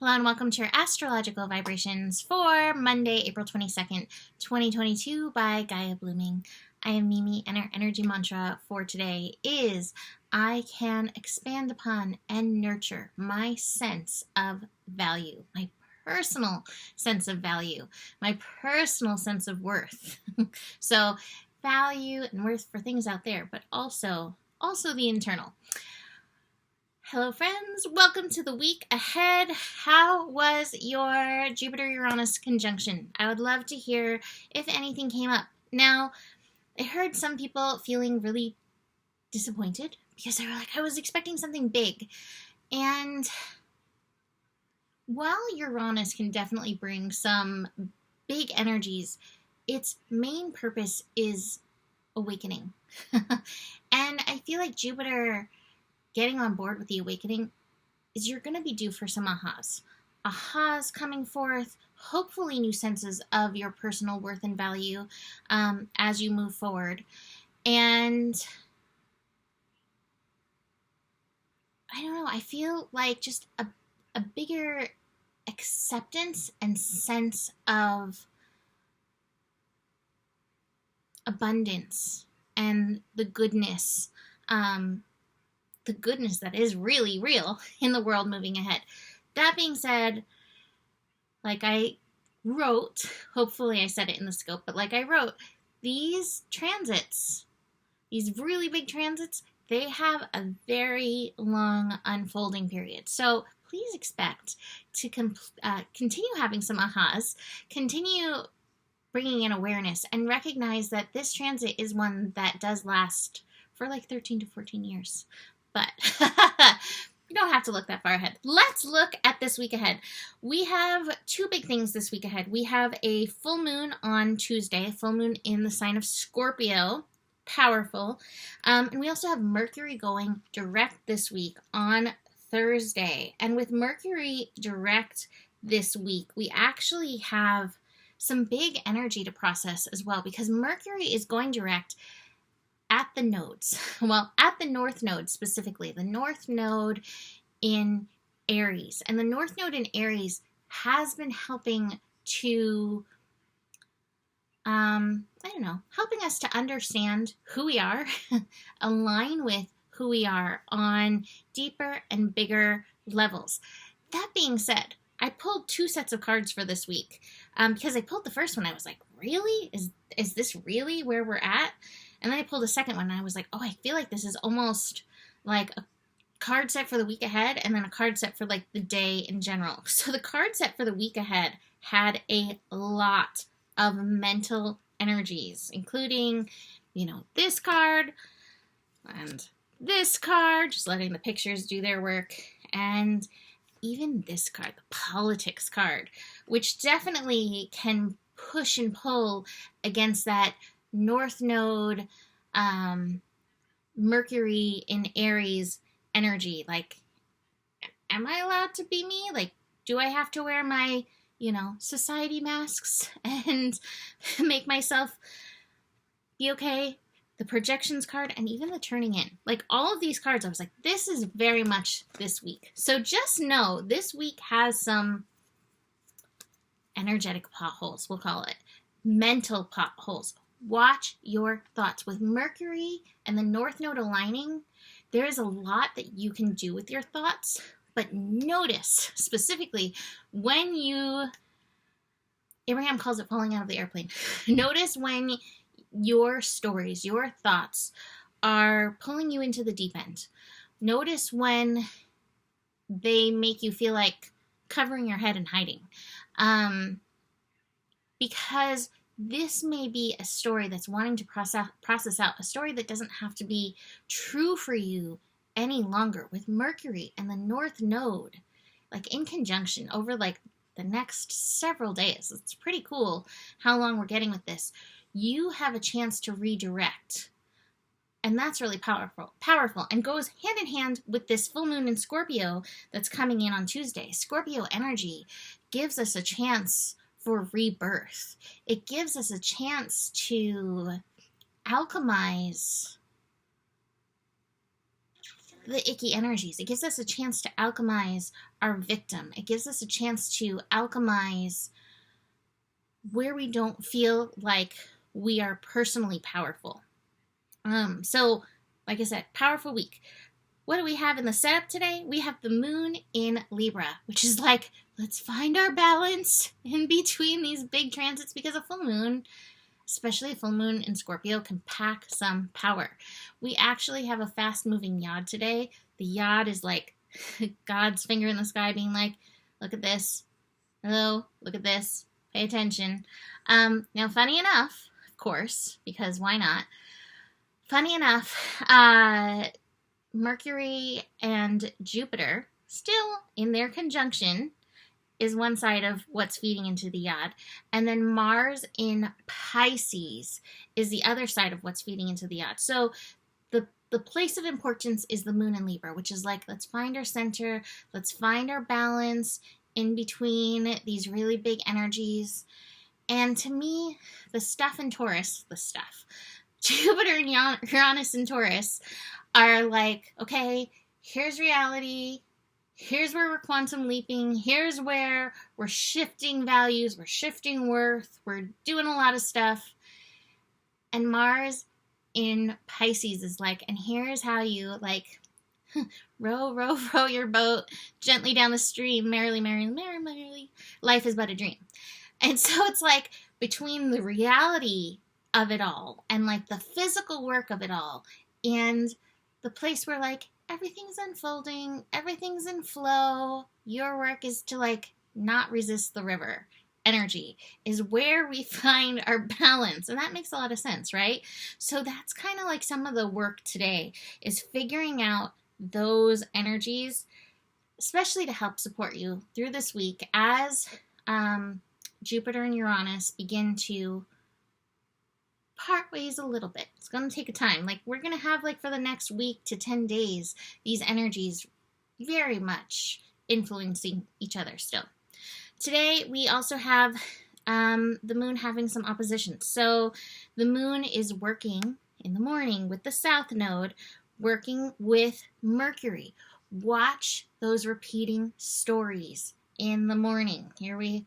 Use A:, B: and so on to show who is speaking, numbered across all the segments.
A: Hello and welcome to your astrological vibrations for Monday, April 22nd, 2022 by Gaia Blooming. I am Mimi, and our energy mantra for today is I can expand upon and nurture my sense of value, my personal sense of value, my personal sense of worth. So value and worth for things out there, but also the internal. Hello friends, welcome to the week ahead. How was your Jupiter-Uranus conjunction? I would love to hear if anything came up. Now, I heard some people feeling really disappointed because they were like, I was expecting something big. And while Uranus can definitely bring some big energies, its main purpose is awakening. And I feel like Jupiter getting on board with the awakening is you're going to be due for some ahas. Ahas coming forth, hopefully new senses of your personal worth and value as you move forward. And I don't know, I feel like just a bigger acceptance and sense of abundance and the goodness that is really real in the world moving ahead. That being said, like I wrote, hopefully I said it in the scope, but like I wrote, these transits, these really big transits, they have a very long unfolding period. So please expect to continue having some ahas, continue bringing in awareness, and recognize that this transit is one that does last for like 13 to 14 years. But you don't have to look that far ahead. Let's look at this week ahead. We have two big things this week ahead. We have a full moon on Tuesday, a full moon in the sign of Scorpio, powerful. And we also have Mercury going direct this week on Thursday. And with Mercury direct this week, we actually have some big energy to process as well, because Mercury is going direct at the nodes. Well, at the North Node specifically, the North Node in Aries. And the North Node in Aries has been helping to, helping us to understand who we are, align with who we are on deeper and bigger levels. That being said, I pulled two sets of cards for this week because I pulled the first one. I was like, really? Is this really where we're at? And then I pulled a second one and I was like, oh, I feel like this is almost like a card set for the week ahead and then a card set for like the day in general. So the card set for the week ahead had a lot of mental energies, including, this card and this card, just letting the pictures do their work, and even this card, the politics card, which definitely can push and pull against that North Node, Mercury in Aries energy. Like, am I allowed to be me? Like, do I have to wear my, society masks and make myself be okay? The projections card and even the turning in. Like, all of these cards, I was like, this is very much this week. So just know this week has some energetic potholes, we'll call it. Mental potholes. Watch your thoughts. With Mercury and the North Node aligning, there is a lot that you can do with your thoughts, but notice specifically when Abraham calls it falling out of the airplane. Notice when your stories, your thoughts are pulling you into the deep end. Notice when they make you feel like covering your head and hiding. Because this may be a story that's wanting to process out, a story that doesn't have to be true for you any longer. With Mercury and the North Node, like in conjunction over like the next several days, it's pretty cool how long we're getting with this. You have a chance to redirect. And that's really powerful and goes hand in hand with this full moon in Scorpio that's coming in on Tuesday. Scorpio energy gives us a chance for rebirth. It gives us a chance to alchemize the icky energies. It gives us a chance to alchemize our victim. It gives us a chance to alchemize where we don't feel like we are personally powerful. So, like I said, powerful week. What do we have in the setup today? We have the moon in Libra, which is like, let's find our balance in between these big transits, because a full moon, especially a full moon in Scorpio, can pack some power. We actually have a fast-moving yod today. The yod is like God's finger in the sky being like, look at this. Hello, look at this. Pay attention. Now, funny enough, of course, because why not? Funny enough, Mercury and Jupiter, still in their conjunction, is one side of what's feeding into the yod. And then Mars in Pisces is the other side of what's feeding into the yod. So the place of importance is the moon in Libra, which is like, let's find our center, let's find our balance in between these really big energies. And to me, the stuff in Taurus, Jupiter and Uranus in Taurus are like, okay, here's reality. Here's where we're quantum leaping. Here's where we're shifting values. We're shifting worth. We're doing a lot of stuff. And Mars in Pisces is like, and here's how you like row, row, row your boat gently down the stream, merrily, merrily, merrily, merrily. Life is but a dream. And so it's like between the reality of it all and like the physical work of it all and the place where like everything's unfolding, everything's in flow, your work is to like not resist the river energy, is where we find our balance. And that makes a lot of sense, right? So that's kind of like some of the work today, is figuring out those energies, especially to help support you through this week as Jupiter and Uranus begin to part ways a little bit. It's going to take a time. Like, we're going to have, like, for the next week to 10 days, these energies very much influencing each other still. Today, we also have the moon having some opposition. So the moon is working in the morning with the south node, working with Mercury. Watch those repeating stories in the morning. Here we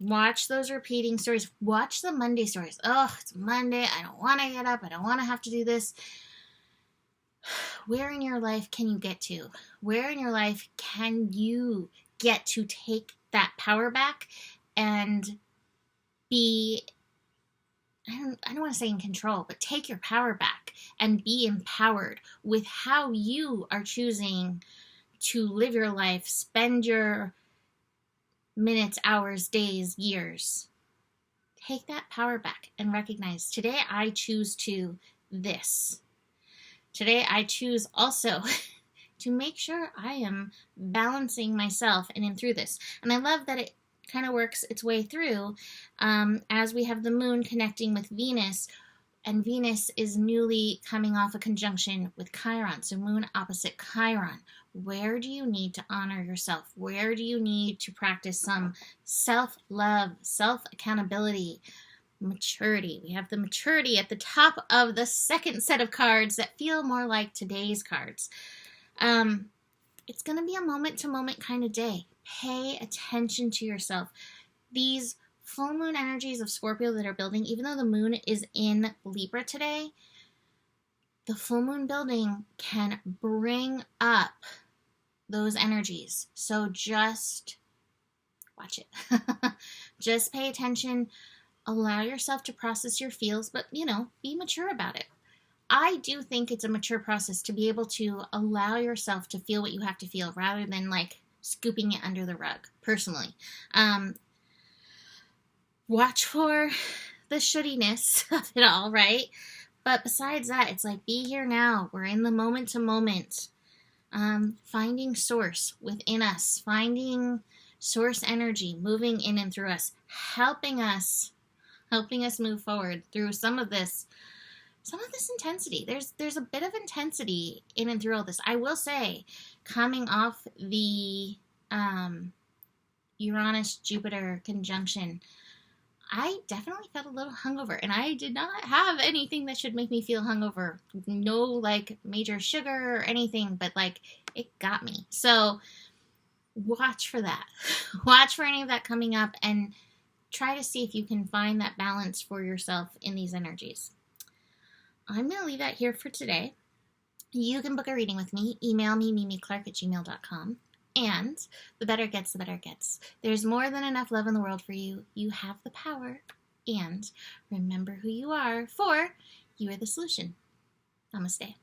A: watch those repeating stories. Watch the Monday stories. Oh, it's Monday. I don't want to get up. I don't want to have to do this. Where in your life can you get to? Where in your life can you get to take that power back and be, I don't want to say in control, but take your power back and be empowered with how you are choosing to live your life, spend your minutes, hours, days, years. Take that power back and recognize, today I choose to this. Today I choose also to make sure I am balancing myself and in through this. And I love that it kind of works its way through as we have the moon connecting with Venus, and Venus is newly coming off a conjunction with Chiron, so moon opposite Chiron. Where do you need to honor yourself? Where do you need to practice some self-love, self-accountability, maturity? We have the maturity at the top of the second set of cards that feel more like today's cards. It's going to be a moment-to-moment kind of day. Pay attention to yourself. These full moon energies of Scorpio that are building, even though the moon is in Libra today, the full moon building can bring up those energies. So just watch it. Just pay attention. Allow yourself to process your feels, but, be mature about it. I do think it's a mature process to be able to allow yourself to feel what you have to feel rather than like scooping it under the rug, personally. Watch for the shouldiness of it all, right? But besides that, it's like, be here now. We're in the moment to moment. Finding source within us, finding source energy moving in and through us, helping us move forward through some of this intensity. There's a bit of intensity in and through all this. I will say, coming off the Uranus-Jupiter conjunction, I definitely felt a little hungover, and I did not have anything that should make me feel hungover. No, like, major sugar or anything, but, like, it got me. So watch for that. Watch for any of that coming up, and try to see if you can find that balance for yourself in these energies. I'm going to leave that here for today. You can book a reading with me. Email me, mimiclark@gmail.com. And the better it gets, the better it gets. There's more than enough love in the world for you. You have the power. And remember who you are, for you are the solution. Namaste.